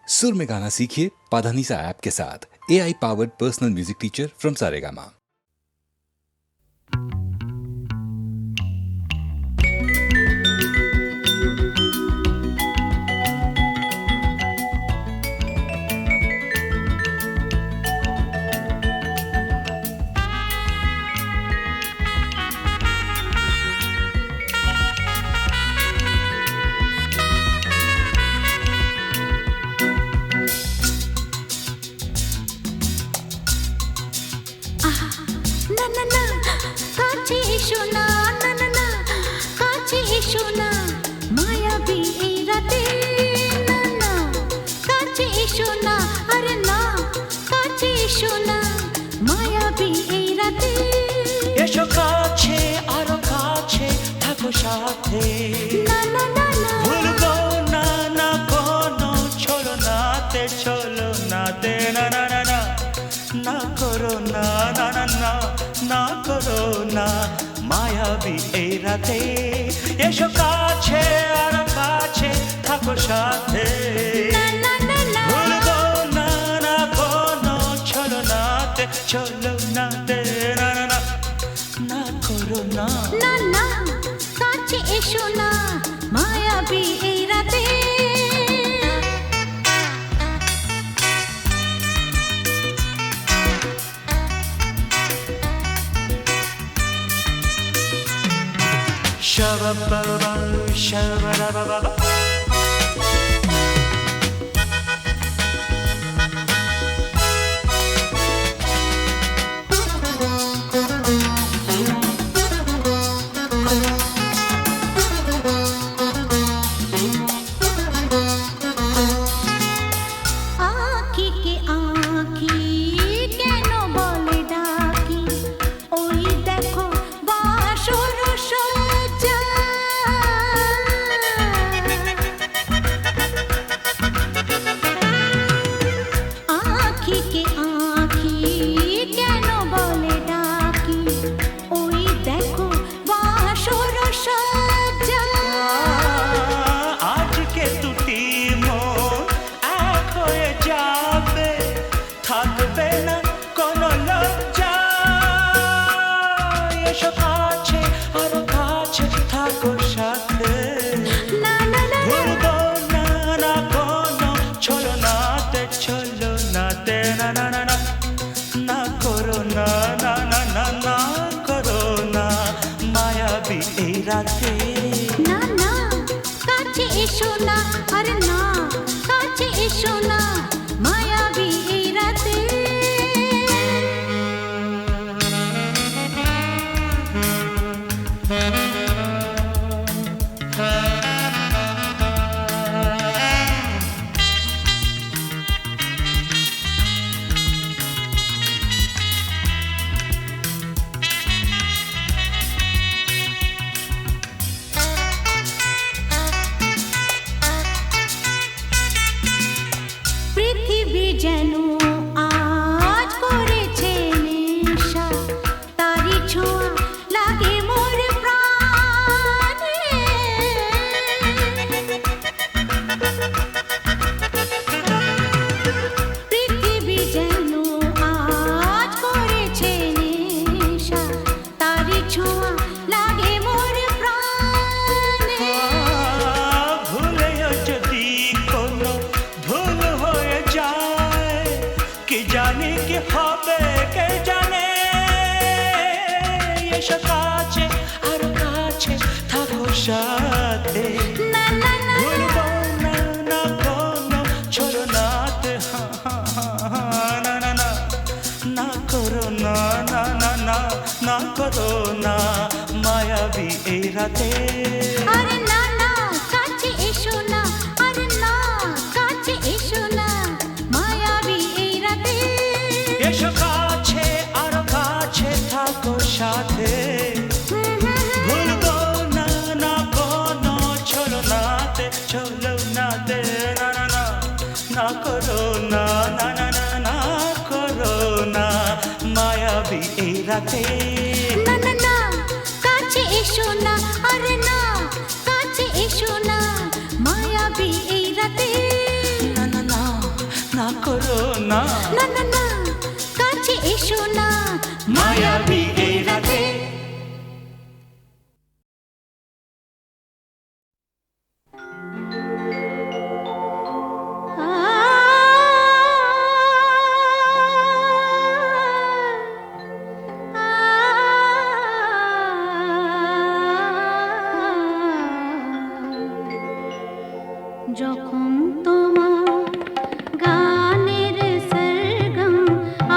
सुर में गाना सीखिए पाधानीसा ऐप के साथ। AI powered personal music teacher from Saregama. এসো কাছে আরো কাছে থাকো সাথে ভুলবো না না কোনো চলো নাতে না না না না না করো না না না না না করো না মায়াবী এই রাতে এসো কাছে আরো কাছে থাকো সাথে ভুলবো না না কোনো চলো নাতে না না না না করো না না না কাছে এসো না মায়াবী এই রাতে Shabba-ba-ba, shabba-da-ba-ba-ba. না না কাছে এসো না আরে না কাছে এসো না মায়াবী এই রাতে যেন আজ করেছে নেশা তারি ছোঁয়া লাগে মোর প্রাণে পৃথিবী যেন আজ করেছে নেশা তারি ছোঁয়া লাগে মোর প্রাণে ভুলেও যদি কোনো ভুল হয়ে যায় কি জানি কি হবে কে জানে এসো কাছে আরো কাছে থাকো সাথে ভুলবো না না কোনো চলো নাতে না না না না করো না না না না না করো না মায়াবী এই রাতে আরে না না কাছে এসো না আরে না কাছে এসো না মায়াবী এই রাতে এসো কাছে আরো কাছে থাকো সাথে ভুলবো না না কোনো চলো নাতে না না না না করো না না না না না করো না মায়াবী এই রাতে না না না কাছে এসো না আরে না কাছে এসো না মায়াবী এই রাতে না না না করো না না না না কাছে এসো না মায়াবী এই রাতে যখন তোমার গানের সরগম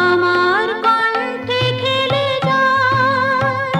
আমার কণ্ঠে খেলে যায়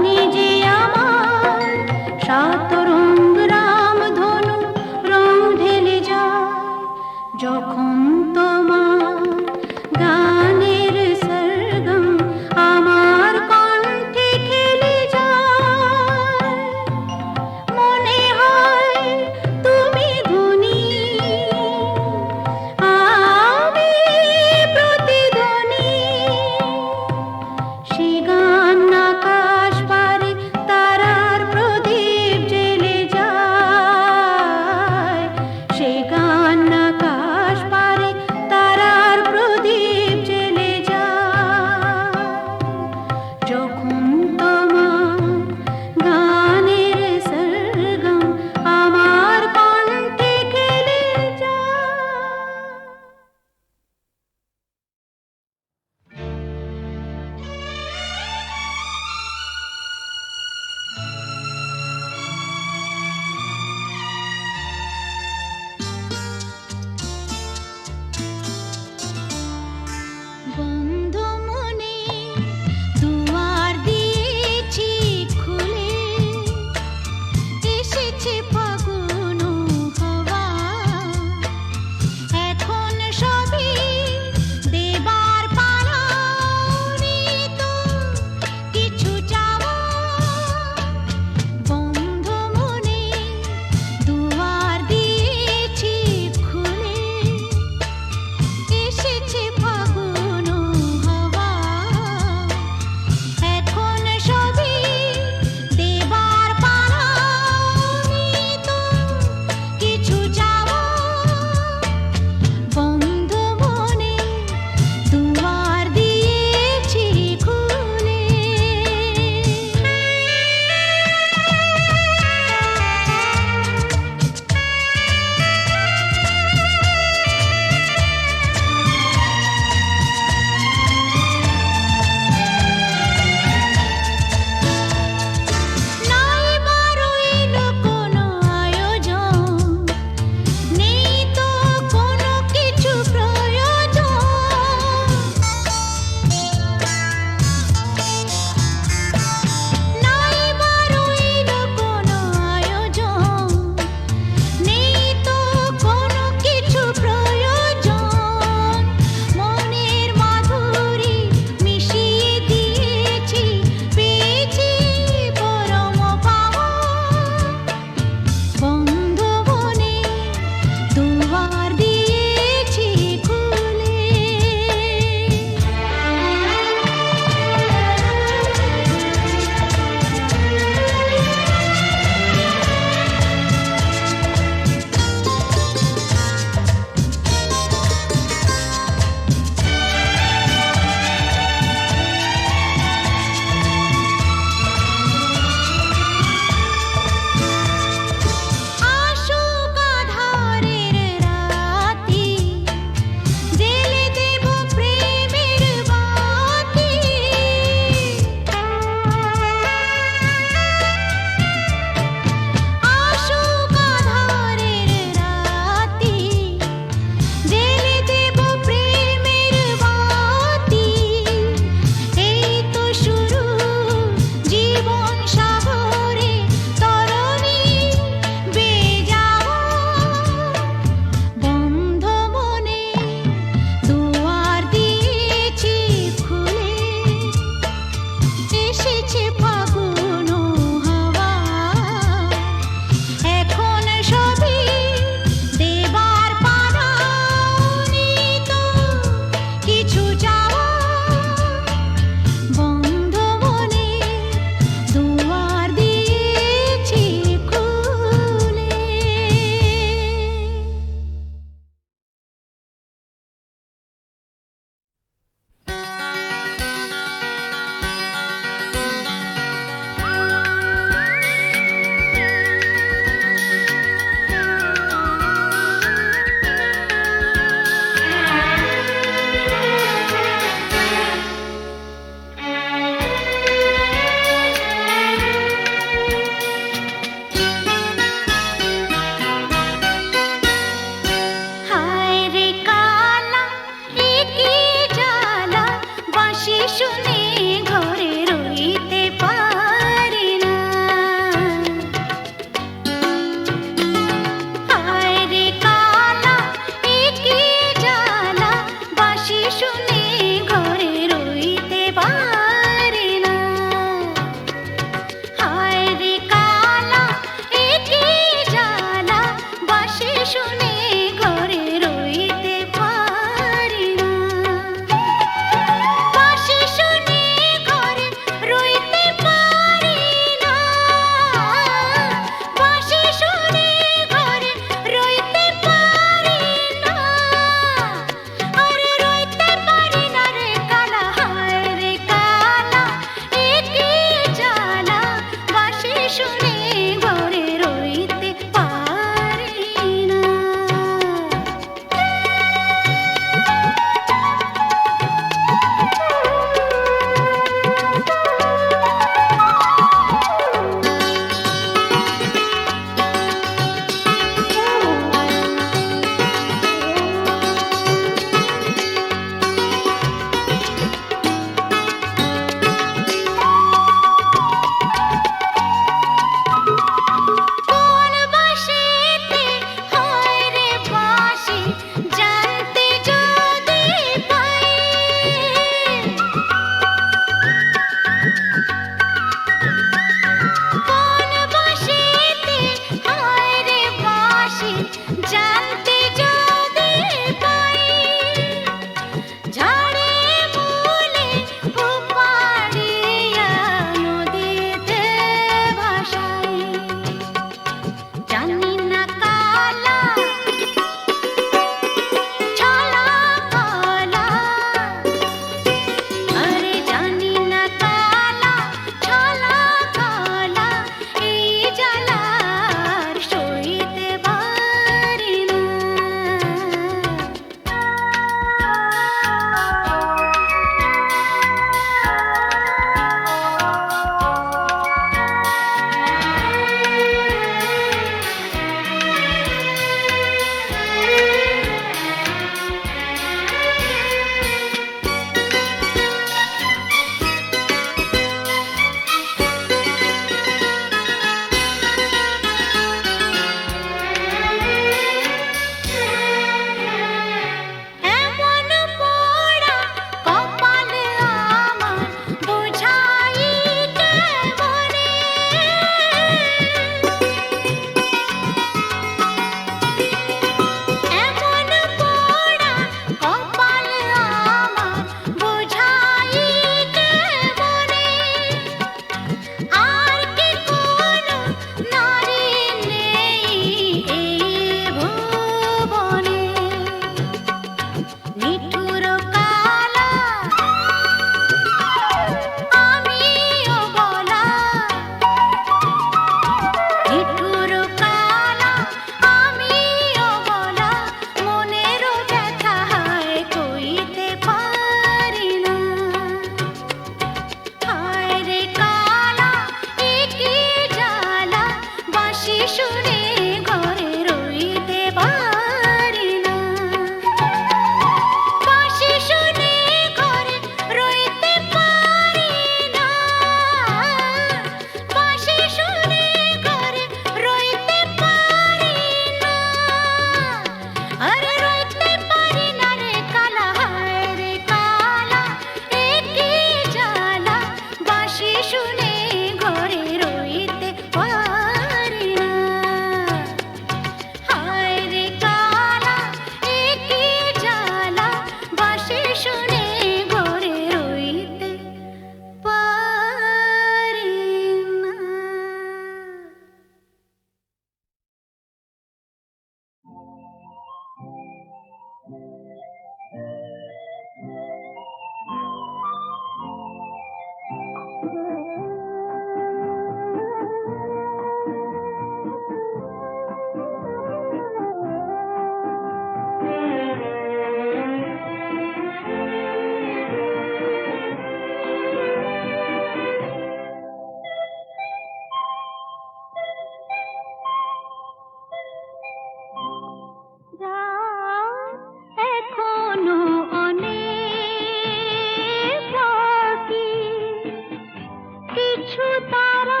তারা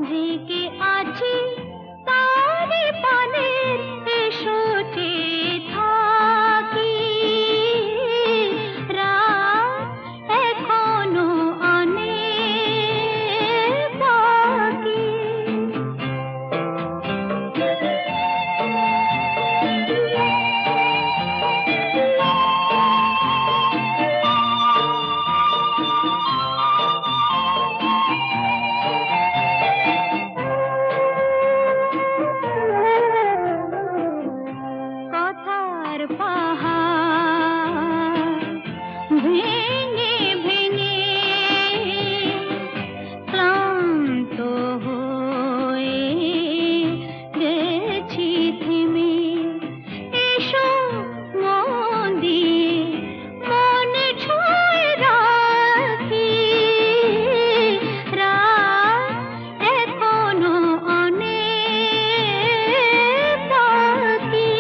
জেগে আছি তারি পানে এসো চেয়ে থাকি রাত এখনো অনেক বাকি কথার পাহাড় ভেঙে ভেঙে ক্লান্ত হয়ে গেছি থেমে এসো মন দিয়ে মন ছুঁয়ে রাখি রাত এখনো অনেক বাকি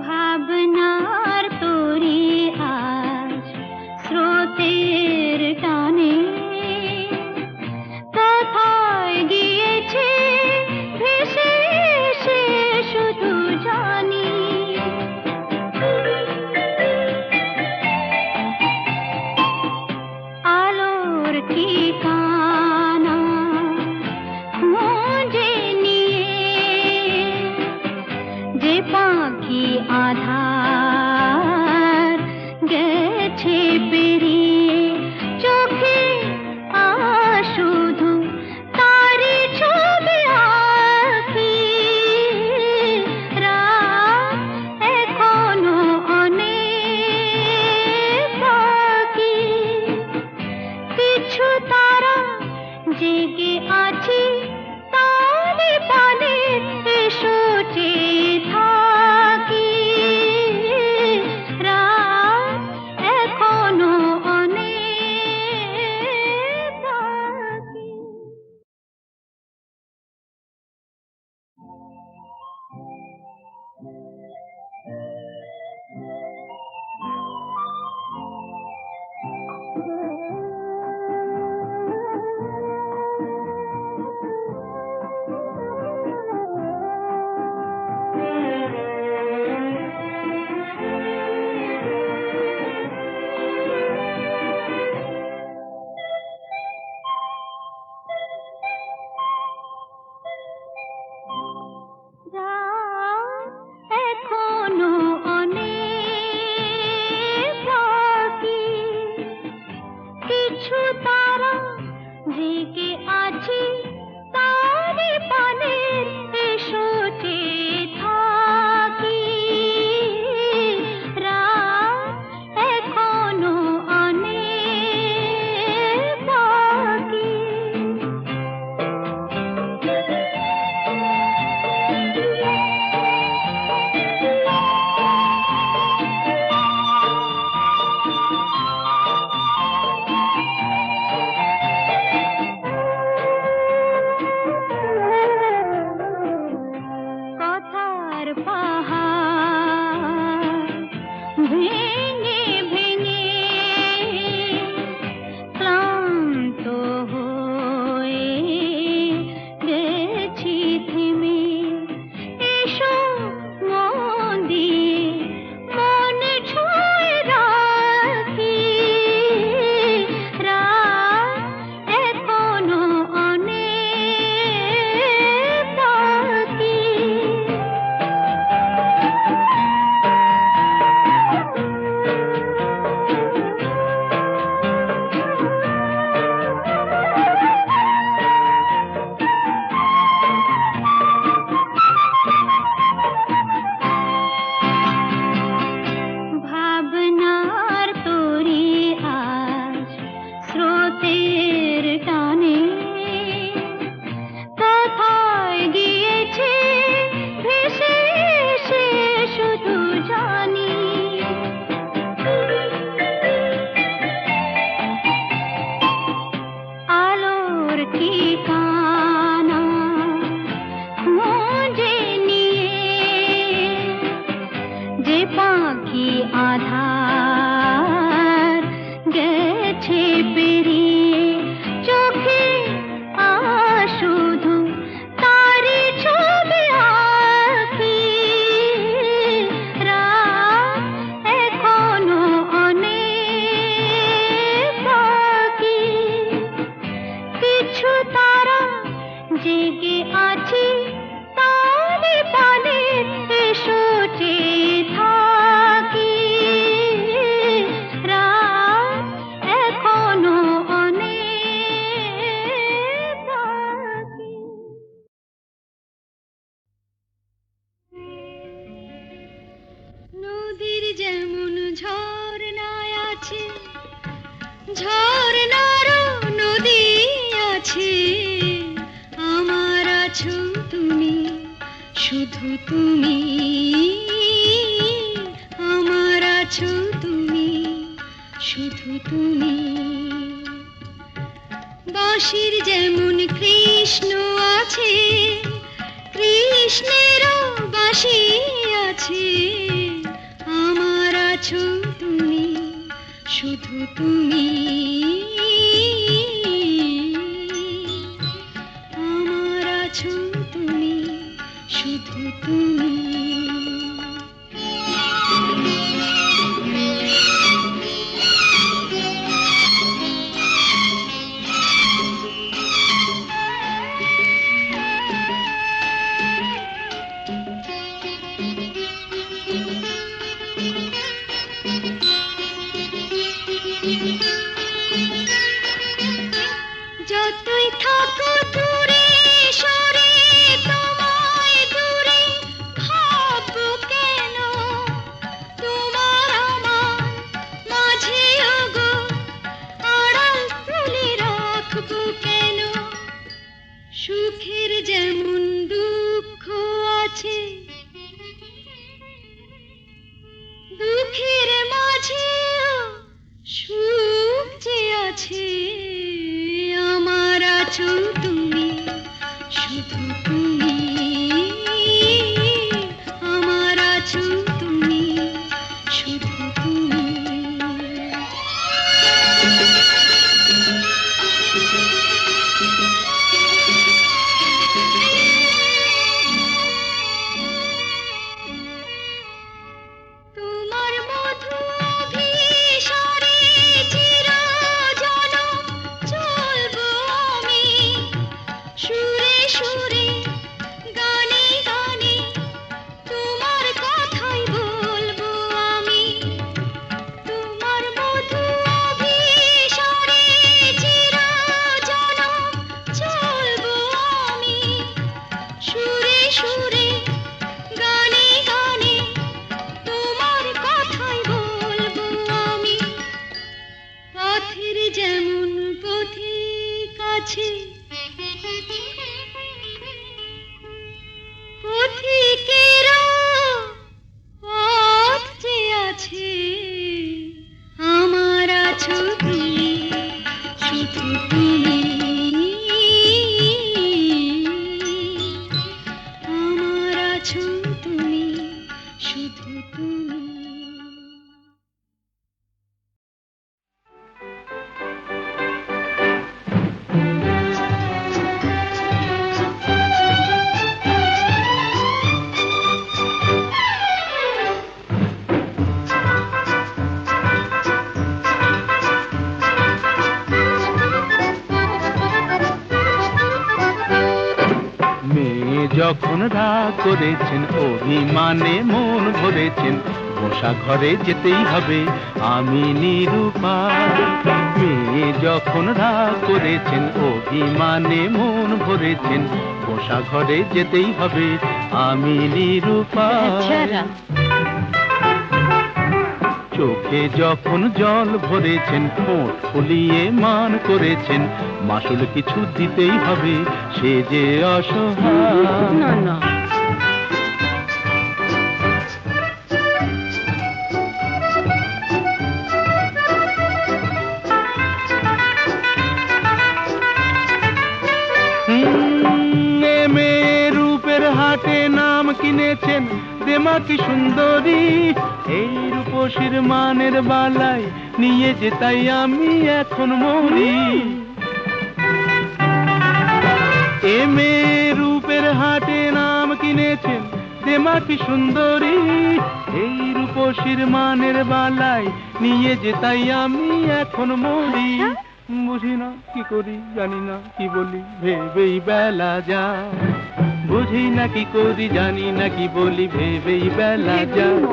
ভাবনার তোরে আজ স্রোতের টানে কোথায় গিয়েছে ভেসে সে শুধু জানি আলোর ঠিকানা খুঁজে নিয়ে যে পাখি আধার গেছে পেরিয়ে চোখে শুধু তারি ছবি আঁকি রাত এখনো অনেক বাকি কিছু তারা জেগে আছে তারি পানে এসো চেয়ে থাকি রাত এখনো অনেক বাকি রাত এখনো অনেক বাকি কিছু তারা জেগে আছে তারি পানে এসো চেয়ে থাকি রাত এখনো অনেক বাকি ঝর্ণারও নদী আছে, আমার আছো তুমি, শুধু তুমি, আমার আছো তুমি, শুধু তুমি। বাঁশির যেমন কৃষ্ণ আছে, কৃষ্ণেরও বাঁশি আছে, আমার আছো তুমি, শুধু তুমি, আমার আছো তুমি, শুধু তুমি। যতই থাকো দূরে সরে, তোমায় দূরে ভাববো কেন, তোমার আমার মাঝে ওগো আড়াল তুলে রাখবো কেন। সুখের যেমন দুঃখ আছে, দুঃখের মাঝেও সুখ যে আছে, আমার আছো তুমি, শুধু তুমি, আমার আছো তুমি, শুধু তুমি। তোমার মধু অভিসারে চিরজনম চলবো আমি, সুরে সুরে গানে গানে তোমার কথাই বলবো আমি। তোমার মধু অভিসারে চিরজনম চলবো আমি, সুরে সুরে গানে গানে তোমার কথাই বলবো আমি। পথের যেমন পথিক আছে, পথিকেরও পথ যে আছে, আমার আছো তুমি, শুধু তুমি, আমার আছো তুমি, শুধু তুমি। মেয়ে যখন রাগ করেছেন, অভিমানে মন ভরেছেন, বসা ঘরে যেতেই হবে আমি নিরুপায়। মেয়ে যখন রাগ করেছেন, অভিমানে মন ভরেছেন, বসা ঘরে যেতেই হবে আমি নিরুপায়। চোখে যখন জল ভরেছেন, ঠোঁট ফুলিয়ে মান করেছেন, মাসুল কিছু দিতেই হবে, সে যে অসহায়। না না, মেয়ের রূপের হাটে নাম কিনেছেন দেমা কি সুন্দরী, এই রূপসীর মানের বালায় নিয়ে যে তাই আমি এখন মরি। এ মেয়ের রূপের হাটে নাম কিনেছেন দেমা কি সুন্দরী, এই রূপসীর মানের বালায় নিয়ে যে তাই আমি এখন মরি। বুঝি না কি করি, জানি না কি বলি, ভেবেই বেলা যায়। বুঝি না কি করি, জানি না কি বলি, ভেবেই বেলা যায়।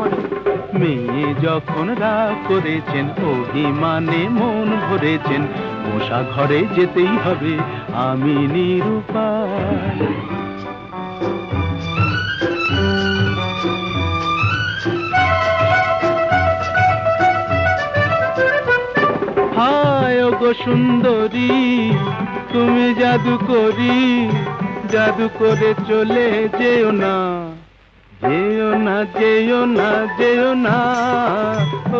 মেয়ে যখন রাগ করেছেন, অভিমানে মন ভরেছেন, বসা ঘরে যেতেই হবে আমি নিরুপায়। হায় ওগো সুন্দরী তুমি জাদু করি জাদু করে চলে যেও না যেও না যেও না যেও না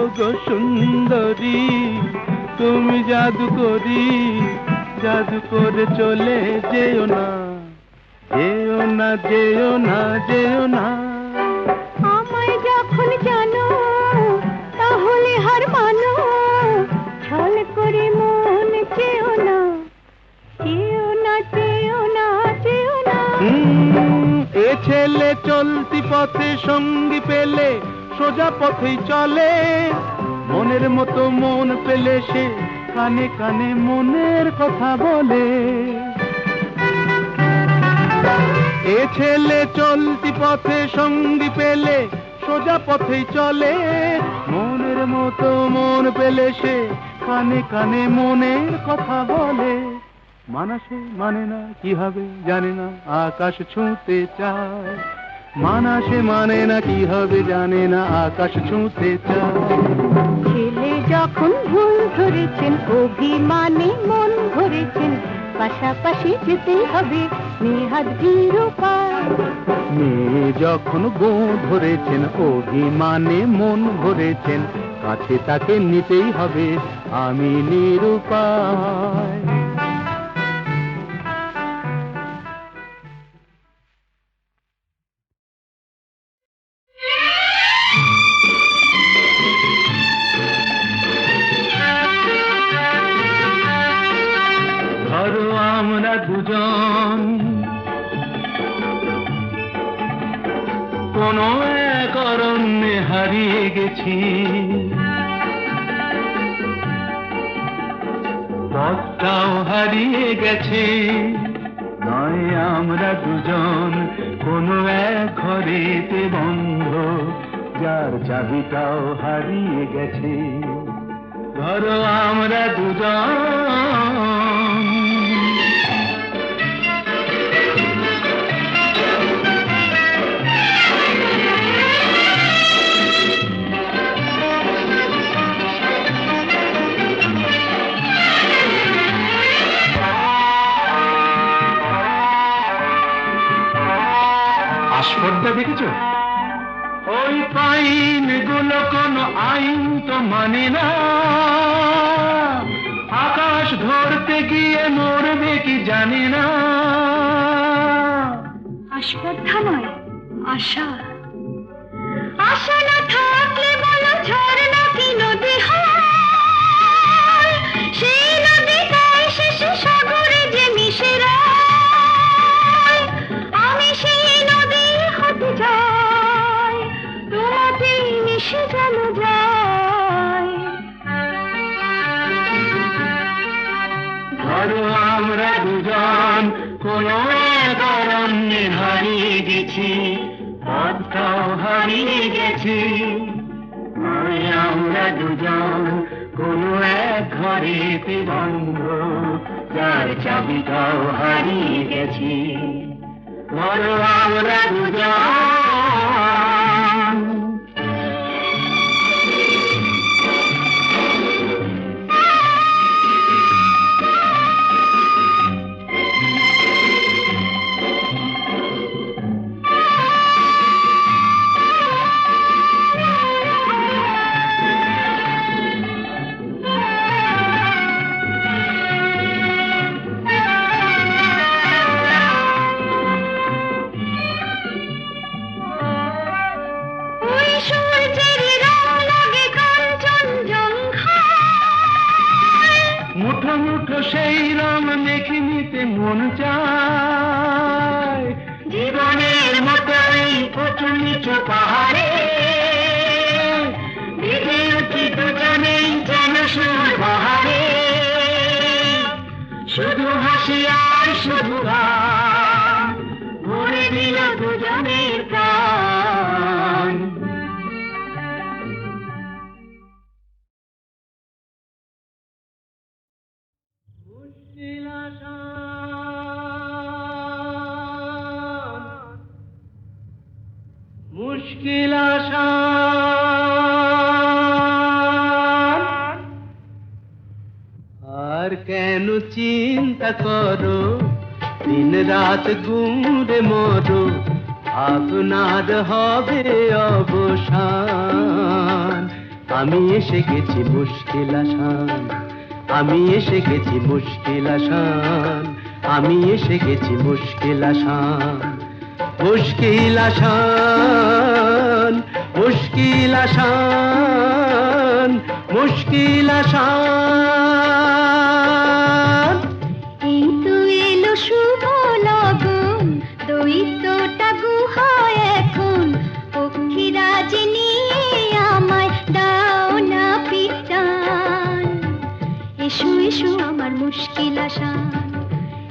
ওগো সুন্দরী তুমি জাদু করি জাদু করে চলে যেও না যেও না যেও না যেও না আমায় যখন জানো তাহলে হার মানো ছল করে মন চেও না চেও না চেও না চেও না এ ছেলে চলতি পথে সঙ্গী পেলে সোজা পথেই চলে মনের মতো মন পেলে সে কানে কানে মনের কথা বলে এ ছেলে চলতি পথে সঙ্গী পেলে সোজা পথেই চলে মনের মতো মন পেলে সে কানে কানে মনের কথা বলে মানাসে মানে না কি হবে জানে না আকাশ ছুঁতে চায় মানাসে মানে না কি হবে জানে না আকাশ ছুঁতে চায় ছেলে যখন ভুল ধরেছেন অভিমানে মন ধরেছেন পাশাপাশি যেতেই হবে নেহাত ভিড় পায় মেয়ে যখন বউ ধরেছেন অভিমানে মন ভরেছেন কাছে তাকে নিতেই হবে আমি নিরুপায় ধরো আমরা দুজন কোনো এক অরণ্যে হারিয়ে গেছি পথটাও হারিয়ে গেছে নয় আমরা দুজন কোনো এক ঘরেতে বন্ধ যার চাবিটাও হারিয়ে গেছে ধরো আমরা দুজন আস্পর্ধা দেখেছো ওই পাইন গুলো কোনো আইন তো মানে না আকাশ ধরতে গিয়ে মরবে কি জানি না আস্পর্ধা নয় আশা আশা না থাকলে বলো ঝর্ণা কি নদী হয় সেই নদীটাই শেষে সাগরে যে মিশে যায় আমি সেই নদী হতে যাই তোমাতেই মিশে যেন যায় ধরো আমরা দুজন কোনো এক অরণ্যে হারিয়ে গেছি পথটাও হারিয়ে গেছি নয় আমরা দুজন কোনো এক ঘরেতে বন্ধ যার চাবিটাও হারিয়ে গেছি ধরো আমরা দুজন মুঠো মুঠো সেই রং মেখে নিতে মন চায় জীবনের মতো এই উঁচু নিচু পাহাড়ে ভিজে উঠি দুজনেই যেন সুর বাহারে শুধু হাসি আর শুধু গান ভরে দিল দুজনের প্রাণ মুশকিল আসান আর কেন চিন্তা করো, দিন রাত গুঁড়ে মরো, আপনার হবে অবসান। আমি এসে গেছি মুশকিল আসান, আমি এসে গেছি মুশকিল আসান, আমি এসে গেছি মুশকিল আসান। মুশকিল আসান, মুশকিল আসান, মুশকিল আসান। এই তো এলো শুভ লগন, দৈত্যটা গুহায় এখন, পক্ষীরাজ নিয়ে আমায় দাও না পিটান। এসো এসো আমার মুশকিল আসান,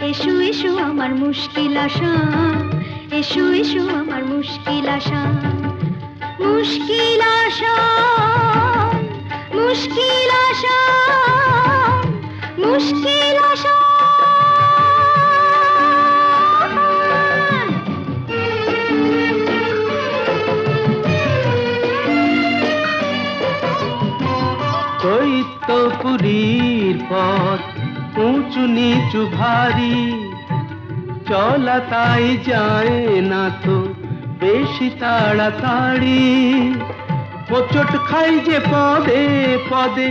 এসো এসো আমার মুশকিল আসান, এসো এসো আমার মুশকিল আসান। মুশকিল আসান, মুশকিল আসান, মুশকিল আসান। দৈত্যপুরীর পথ উঁচু নিচু ভারী, চলা তাই যায় না তো বেশি তাড়াতাড়ি। হোঁচট খাই যে পদে পদে,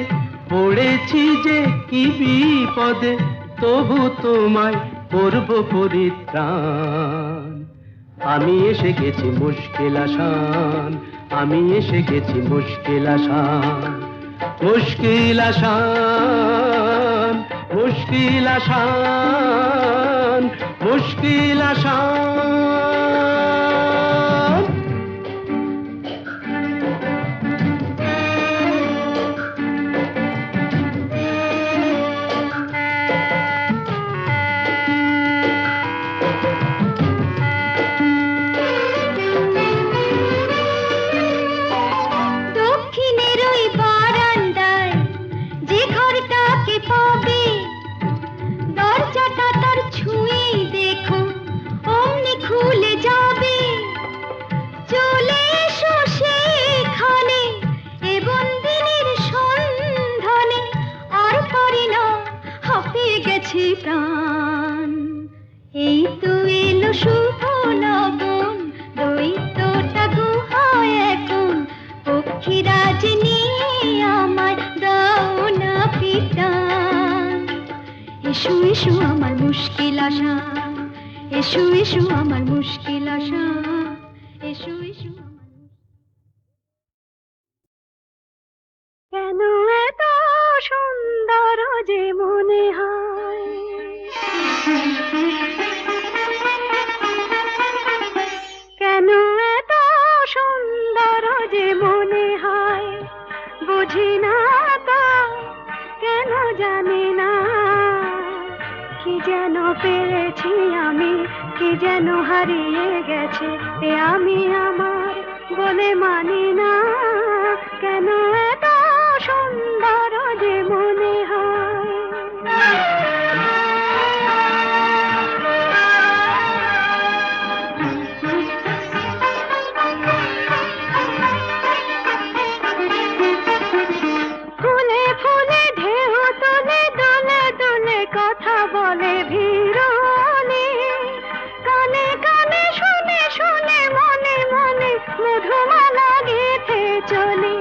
পড়েছি যে কি বিপদে, তবু তোমায় করব পরিত্রাণ। আমি এসে গেছি মুশকিল আসান, আমি এসে গেছি মুশকিল আসান। মুশকিল আসান, মুশকিল আসান, মুশকিল আসান। দক্ষিণের ওই বারান্দায় যে ঘরটাকে পাবে, দরজাটা তার ছুঁয়েই দেখো অমনি খুলে যাবে। চলে এসো সেখানে এ বন্দিনীর সন্ধানে, আর পারি না হাঁপিয়ে গেছে প্রাণ। এই তো এলো শুভ লগন, দৈত্যটা গুহায় এখন, পক্ষীরাজ নিয়ে আমায় দাও না পিটান। এসো এসো আমার মুশকিল আসান, এসো এসো আমার মুশকিল আসান, এসো এসো আমার। কেন এত সুন্দর যে মনে হয়, কেন এত সুন্দর যে মনে হয়, বুঝি না তা কেন জানি না। কি যেন পেয়েছি আমি, কি যেন হারিয়ে গেছে এ আমি আমার বলে মানি না। কেন এত সুন্দর যে মনে হয়। ফুলে ফুলে ঢেউ তোলে, দোলে দোলে কথা বলে ভিড়নে, কানে কানে শুনে শুনে মনে মনে মধুমালা গেঁথে চলি।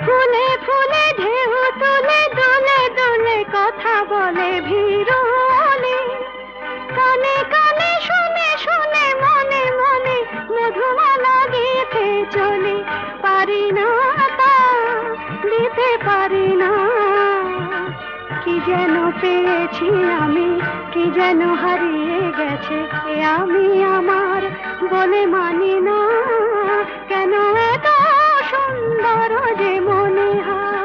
ফুলে ফুলে ঢেউ তোলে, দোলে দোলে কথা বলে ভিড়নে, কানে কানে শুনে শুনে মনে মনে মধুমালা গেঁথে চলি। পারি না তা দিতে পারি না, কি যেন পেয়েছি আমি, কি যেন হারিয়ে গেছে এ আমি আমার বলে মানি না। কেন এত সুন্দর যে মনে হয়।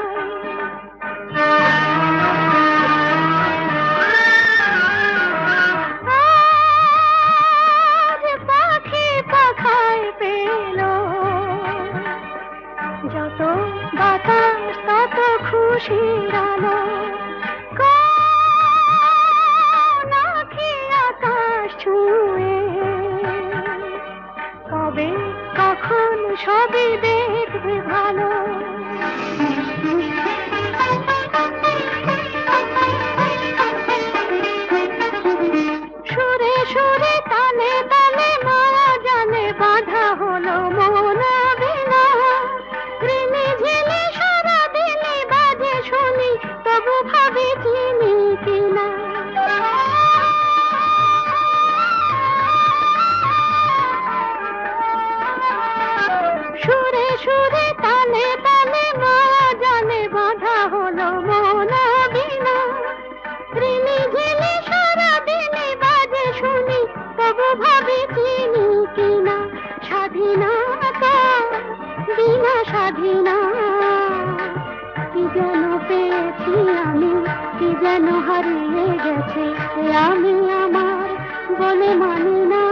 আজ পাখি পাখায় পেল, যত বাতাস তত খুশির আলো। কোন আঁখি আকাশ ছুঁয়ে, কবে কখন সবই দেখবে ভালো। সুরে সুরে তালে তালে মায়া জানে বাঁধা হলো মন বিনা, ঋণে ঝিলে সারা দিনে বাজে শুনি তবু ভাবি চিনি কিনা। সুরে সুরে তালে তালে মায়া জানে বাঁধা হলো মন বিনা, ঋণে ঝিলে সারা দিনে বাজে শুনি তবু ভাবি চিনি কিনা। স্বাধীনতা বিনা স্বাধীনা, কি যেন পেয়েছি আমি, কি যেন হারিয়ে গেছে আমি আমার বলে মানি না।